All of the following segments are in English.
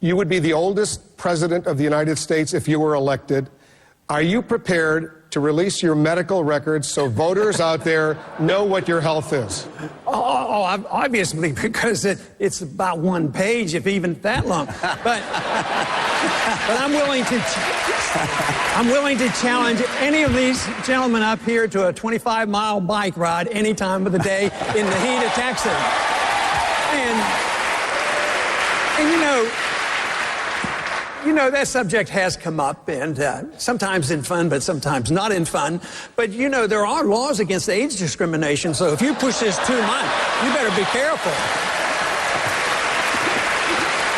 You would be the oldest president of the United States if you were elected. Are you prepared to release your medical records so voters out there know what your health is? Obviously, because it's about one page, if even that long. But I'm willing to challenge any of these gentlemen up here to a 25-mile bike ride any time of the day in the heat of Texas. And you know, that subject has come up, and sometimes in fun, but sometimes not in fun. But, you know, there are laws against age discrimination, so if you push this too much, you better be careful.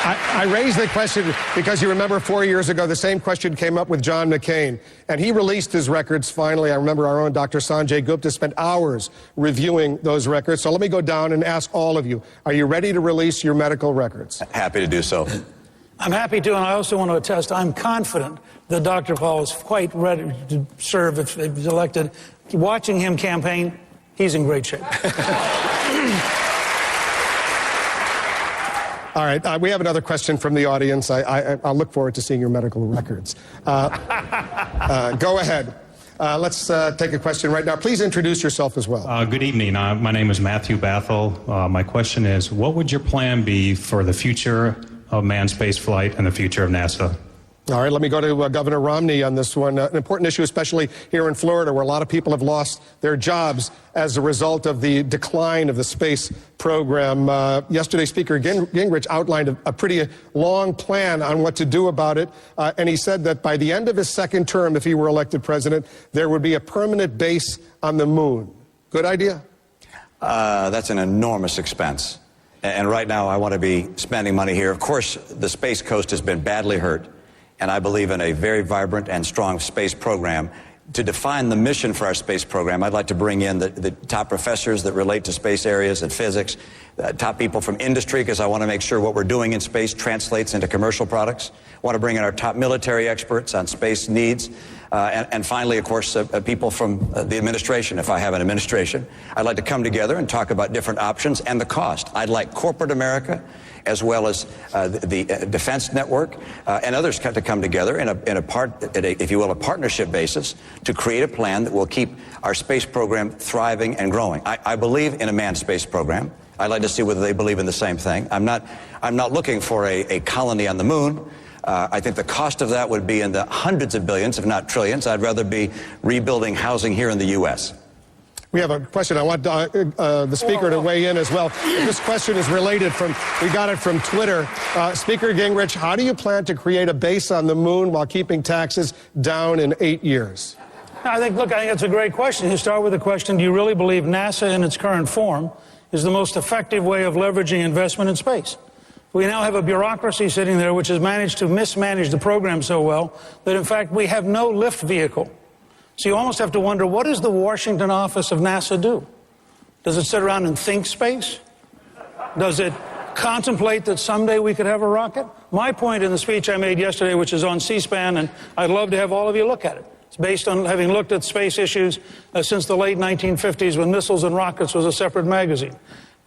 I raised the question because you remember 4 years ago, the same question came up with John McCain, and he released his records finally. I remember our own Dr. Sanjay Gupta spent hours reviewing those records. So let me go down and ask all of you, are you ready to release your medical records? Happy to do so. I'm happy to, and I also want to attest, I'm confident that Dr. Paul is quite ready to serve if he's elected. Watching him campaign, he's in great shape. All right, we have another question from the audience. I'll look forward to seeing your medical records. Go ahead. Let's take a question right now. Please introduce yourself as well. Good evening. My name is Matthew Bathel. My question is, what would your plan be for the future of manned space flight and the future of NASA? All right, let me go to Governor Romney on this one. An important issue, especially here in Florida, where a lot of people have lost their jobs as a result of the decline of the space program. Yesterday, Speaker Gingrich outlined a pretty long plan on what to do about it, and he said that by the end of his second term, if he were elected president, there would be a permanent base on the moon. Good idea? That's an enormous expense. And right now, I want to be spending money here. Of course, the Space Coast has been badly hurt. And I believe in a very vibrant and strong space program. To define the mission for our space program, I'd like to bring in the top professors that relate to space areas and physics, top people from industry, because I want to make sure what we're doing in space translates into commercial products. I want to bring in our top military experts on space needs. And finally, of course, people from the administration, if I have an administration. I'd like to come together and talk about different options and the cost. I'd like corporate America, as well as the defense network and others to come together if you will, a partnership basis to create a plan that will keep our space program thriving and growing. I believe in a manned space program. I'd like to see whether they believe in the same thing. I'm not looking for a colony on the moon. I think the cost of that would be in the hundreds of billions, if not trillions. I'd rather be rebuilding housing here in the U.S. We have a question. I want the Speaker to weigh in as well. This question is related we got it from Twitter. Speaker Gingrich, how do you plan to create a base on the moon while keeping taxes down in 8 years? I think that's a great question. You start with the question, do you really believe NASA in its current form is the most effective way of leveraging investment in space? We now have a bureaucracy sitting there which has managed to mismanage the program so well that, in fact, we have no lift vehicle. So you almost have to wonder, what does the Washington office of NASA do? Does it sit around and think space? Does it contemplate that someday we could have a rocket? My point in the speech I made yesterday, which is on C-SPAN, and I'd love to have all of you look at it. It's based on having looked at space issues since the late 1950s when Missiles and Rockets was a separate magazine,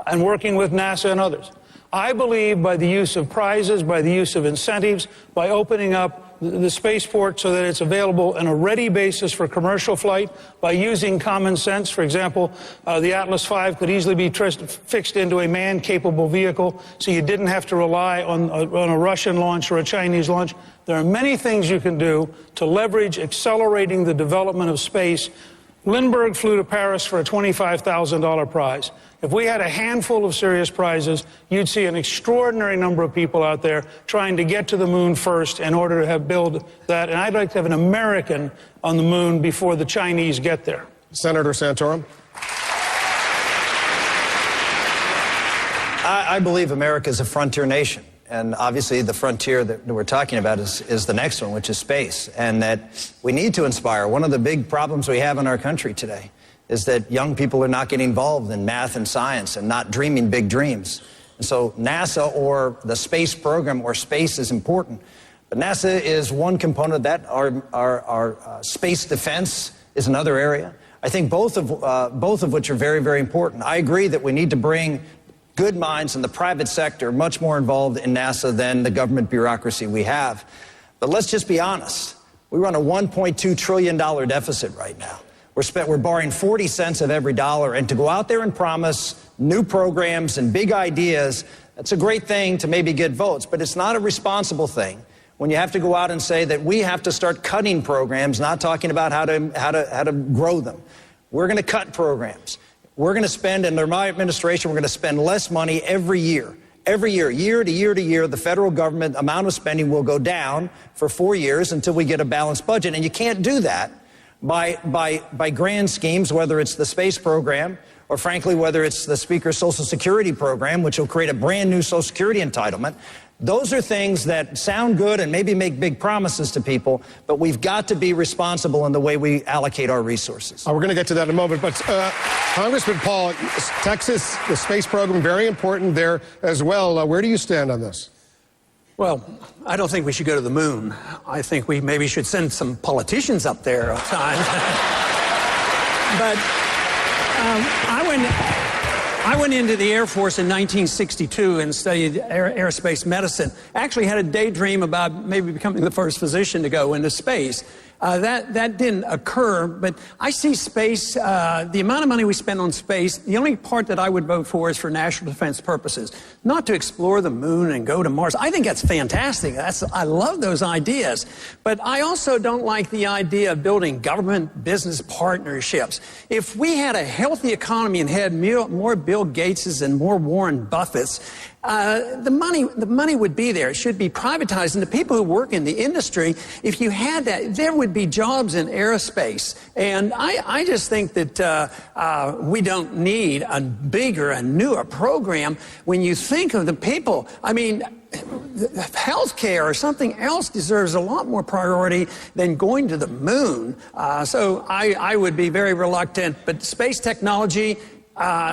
and working with NASA and others. I believe by the use of prizes, by the use of incentives, by opening up the spaceport so that it's available on a ready basis for commercial flight, by using common sense. For example, the Atlas V could easily be fixed into a man-capable vehicle, so you didn't have to rely on a Russian launch or a Chinese launch. There are many things you can do to leverage accelerating the development of space. Lindbergh flew to Paris for a $25,000 prize. If we had a handful of serious prizes, you'd see an extraordinary number of people out there trying to get to the moon first in order to build that. And I'd like to have an American on the moon before the Chinese get there. Senator Santorum. I believe America is a frontier nation. And obviously the frontier that we're talking about is the next one, which is space. And that we need to inspire. One of the big problems we have in our country today is that young people are not getting involved in math and science and not dreaming big dreams. And so NASA or the space program or space is important. But NASA is one component of that. Our space defense is another area. I think both of which are very, very important. I agree that we need to bring good minds in the private sector much more involved in NASA than the government bureaucracy we have. But let's just be honest. We run a $1.2 trillion deficit right now. We're borrowing 40 cents of every dollar, and to go out there and promise new programs and big ideas, that's a great thing to maybe get votes, but it's not a responsible thing when you have to go out and say that we have to start cutting programs, not talking about how to grow them. We're going to cut programs. We're going to spend, under my administration, we're going to spend less money every year. Every year, year to year to year, the federal government amount of spending will go down for 4 years until we get a balanced budget. And you can't do that by grand schemes, whether it's the space program or, frankly, whether it's the Speaker's Social Security program, which will create a brand new Social Security entitlement. Those are things that sound good and maybe make big promises to people, but we've got to be responsible in the way we allocate our resources. We're going to get to that in a moment, but Congressman Paul, Texas, the space program, very important there as well. Where do you stand on this? Well, I don't think we should go to the moon. I think we maybe should send some politicians up there at times. But I went into the Air Force in 1962 and studied aerospace medicine. Actually had a daydream about maybe becoming the first physician to go into space. That didn't occur, but I see space, the amount of money we spend on space, the only part that I would vote for is for national defense purposes, not to explore the moon and go to Mars. I think that's fantastic. I love those ideas. But I also don't like the idea of building government-business partnerships. If we had a healthy economy and had more Bill Gateses and more Warren Buffetts, the money would be there. It should be privatized. And the people who work in the industry, if you had that, there would be jobs in aerospace. And I just think that we don't need a bigger and newer program. When you think of the people, I mean, healthcare or something else deserves a lot more priority than going to the moon. So I would be very reluctant. But space technology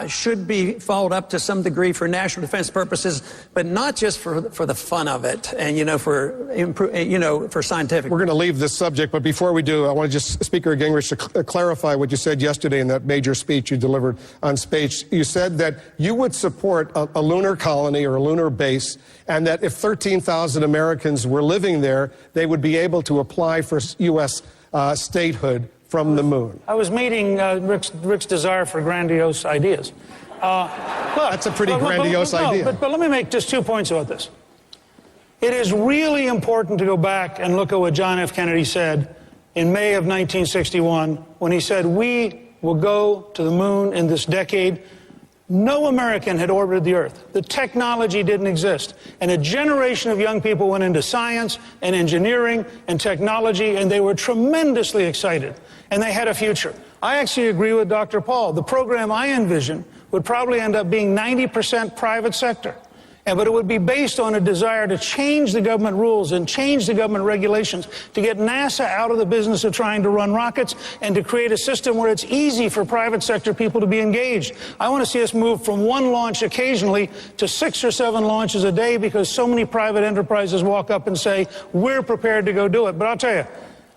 should be followed up to some degree for national defense purposes, but not just for the fun of it and, for scientific. We're going to leave this subject, but before we do, I want to just, Speaker Gingrich, to clarify what you said yesterday in that major speech you delivered on space. You said that you would support a lunar colony or a lunar base, and that if 13,000 Americans were living there, they would be able to apply for U.S. statehood from the moon. I was meeting Rick's desire for grandiose ideas. Look, that's a pretty grandiose idea. But let me make just 2 points about this. It is really important to go back and look at what John F. Kennedy said in May of 1961 when he said, "We will go to the moon in this decade." No American had orbited the Earth. The technology didn't exist. And a generation of young people went into science and engineering and technology, and they were tremendously excited. And they had a future. I actually agree with Dr. Paul. The program I envision would probably end up being 90% private sector. But it would be based on a desire to change the government rules and change the government regulations to get NASA out of the business of trying to run rockets and to create a system where it's easy for private sector people to be engaged. I want to see us move from one launch occasionally to 6 or 7 launches a day because so many private enterprises walk up and say, we're prepared to go do it. But I'll tell you,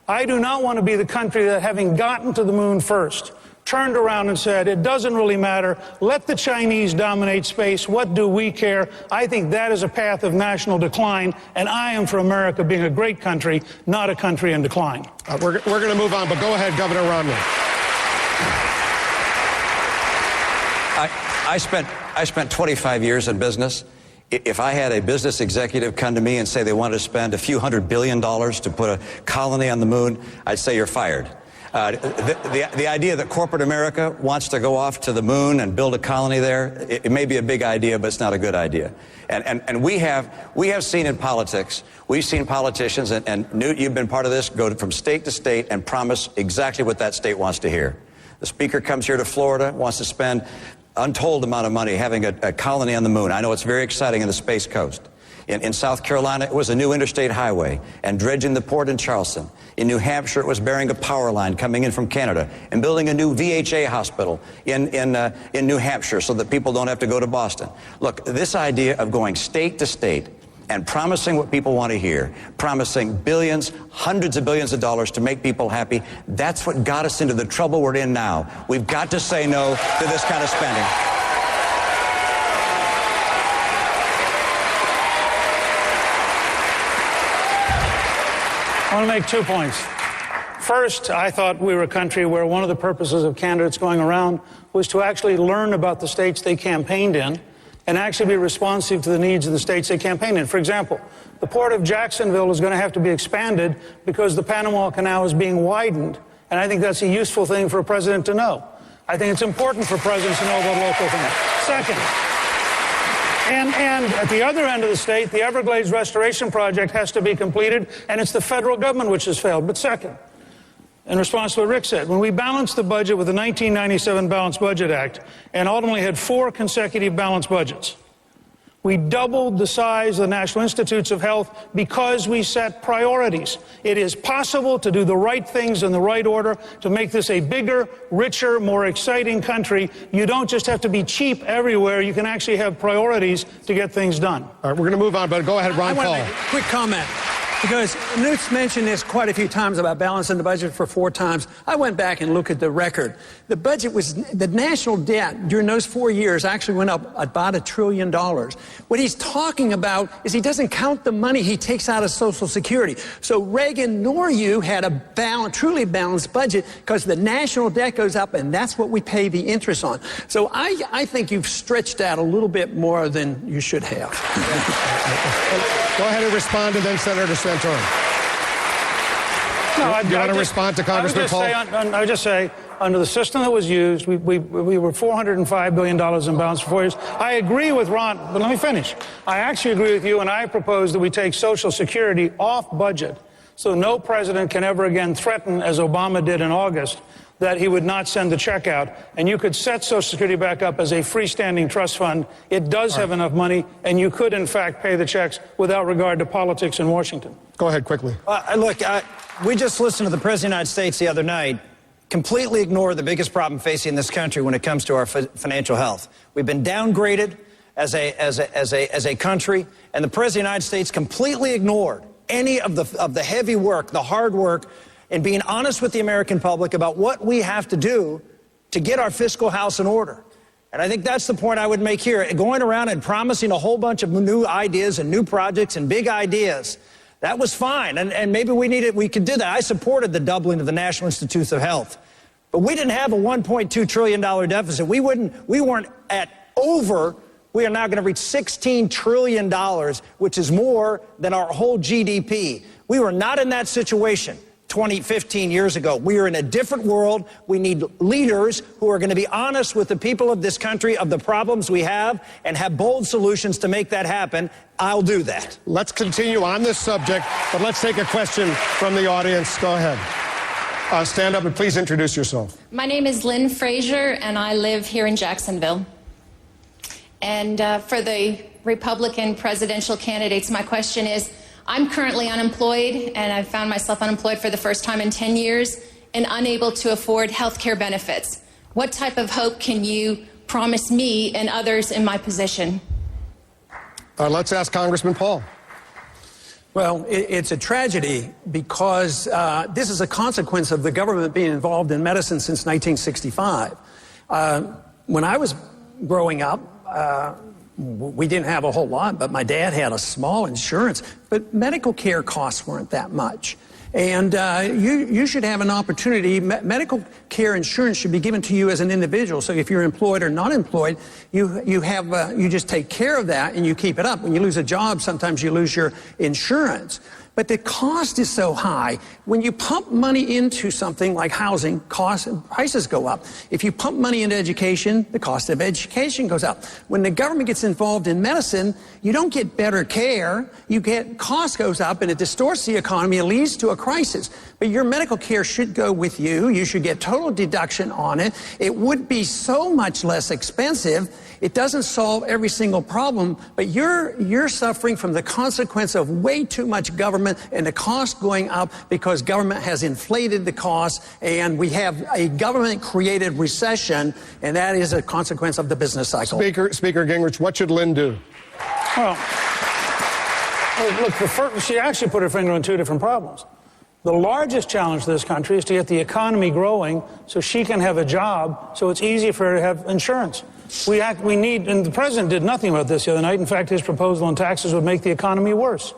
I do not want to be the country that, having gotten to the moon first, turned around and said, it doesn't really matter. Let the Chinese dominate space. What do we care? I think that is a path of national decline, and I am for America being a great country, not a country in decline. We're going to move on, but go ahead, Governor Romney. I spent 25 years in business. If I had a business executive come to me and say they wanted to spend a few $100 billion to put a colony on the moon, I'd say you're fired. The idea that corporate America wants to go off to the moon and build a colony there, it may be a big idea, but it's not a good idea. And we have seen in politics, we've seen politicians, and Newt, you've been part of this, go from state to state and promise exactly what that state wants to hear. The Speaker comes here to Florida, wants to spend untold amount of money having a colony on the moon. I know it's very exciting in the Space Coast. In South Carolina, it was a new interstate highway and dredging the port in Charleston. In New Hampshire, it was burying a power line coming in from Canada and building a new VHA hospital in New Hampshire so that people don't have to go to Boston. Look, this idea of going state to state and promising what people want to hear, promising billions, hundreds of billions of dollars to make people happy, that's what got us into the trouble we're in now. We've got to say no to this kind of spending. want to make 2 points. First, I thought we were a country where one of the purposes of candidates going around was to actually learn about the states they campaigned in and actually be responsive to the needs of the states they campaigned in. For example, the port of Jacksonville is going to have to be expanded because the Panama Canal is being widened. And I think that's a useful thing for a president to know. I think it's important for presidents to know about local things. Second, and at the other end of the state, the Everglades Restoration Project has to be completed, and it's the federal government which has failed. But second, in response to what Rick said, when we balanced the budget with the 1997 Balanced Budget Act and ultimately had 4 consecutive balanced budgets, we doubled the size of the National Institutes of Health because we set priorities. It is possible to do the right things in the right order to make this a bigger, richer, more exciting country. You don't just have to be cheap everywhere. You can actually have priorities to get things done. All right, we're going to move on, but go ahead, Ron Paul. I want to make a quick comment. Because Newt's mentioned this quite a few times about balancing the budget for 4 times. I went back and looked at the record. The budget was, the national debt during those 4 years actually went up about $1 trillion. What he's talking about is he doesn't count the money he takes out of Social Security. So Reagan nor you had a truly balanced budget because the national debt goes up and that's what we pay the interest on. So I think you've stretched out a little bit more than you should have. Go ahead and respond, and then Senator Santorum. No, do you want to respond to Congressman Paul? I would just say, under the system that was used, we were $405 billion in balance for 4 years. I agree with Ron, but let me finish. I actually agree with you, and I propose that we take Social Security off budget so no president can ever again threaten, as Obama did in August, that he would not send the check out. And you could set Social Security back up as a freestanding trust fund. It does have enough money, and you could, in fact, pay the checks without regard to politics in Washington. Go ahead, quickly. Look, we just listened to the President of the United States the other night completely ignore the biggest problem facing this country when it comes to our financial health. We've been downgraded as a country, and the President of the United States completely ignored any of the heavy work, the hard work, and being honest with the American public about what we have to do to get our fiscal house in order. And I think that's the point I would make here. Going around and promising a whole bunch of new ideas and new projects and big ideas, that was fine. And maybe we could do that. I supported the doubling of the National Institutes of Health. But we didn't have a $1.2 trillion deficit. We weren't at over. We are now going to reach $16 trillion, which is more than our whole GDP. We were not in that situation 15 years ago. We are in a different world. We need leaders who are going to be honest with the people of this country of the problems we have and have bold solutions to make that happen. I'll do that. Let's continue on this subject, but let's take a question from the audience. Go ahead. Stand up and please introduce yourself. My name is Lynn Frazier, and I live here in Jacksonville. And for the Republican presidential candidates, my question is, I'm currently unemployed, and I've found myself unemployed for the first time in 10 years and unable to afford health care benefits. What type of hope can you promise me and others in my position? Let's ask Congressman Paul. Well, it's a tragedy because this is a consequence of the government being involved in medicine since 1965. When I was growing up, we didn't have a whole lot, but my dad had a small insurance, but medical care costs weren't that much. And you should have an opportunity. Medical care insurance should be given to you as an individual. So if you're employed or not employed, you just take care of that and you keep it up. When you lose a job, sometimes you lose your insurance. But the cost is so high. When you pump money into something like housing, costs and prices go up. If you pump money into education, the cost of education goes up. When the government gets involved in medicine, you don't get better care. You get cost goes up and it distorts the economy. It leads to a crisis. But your medical care should go with you. You should get total deduction on it. It would be so much less expensive. It doesn't solve every single problem, but you're suffering from the consequence of way too much government and the cost going up because government has inflated the cost, and we have a government-created recession, and that is a consequence of the business cycle. Speaker Gingrich, what should Lynn do? Well, look, she actually put her finger on 2 different problems. The largest challenge to this country is to get the economy growing so she can have a job, so it's easy for her to have insurance. We need, and the president did nothing about this the other night. In fact, his proposal on taxes would make the economy worse.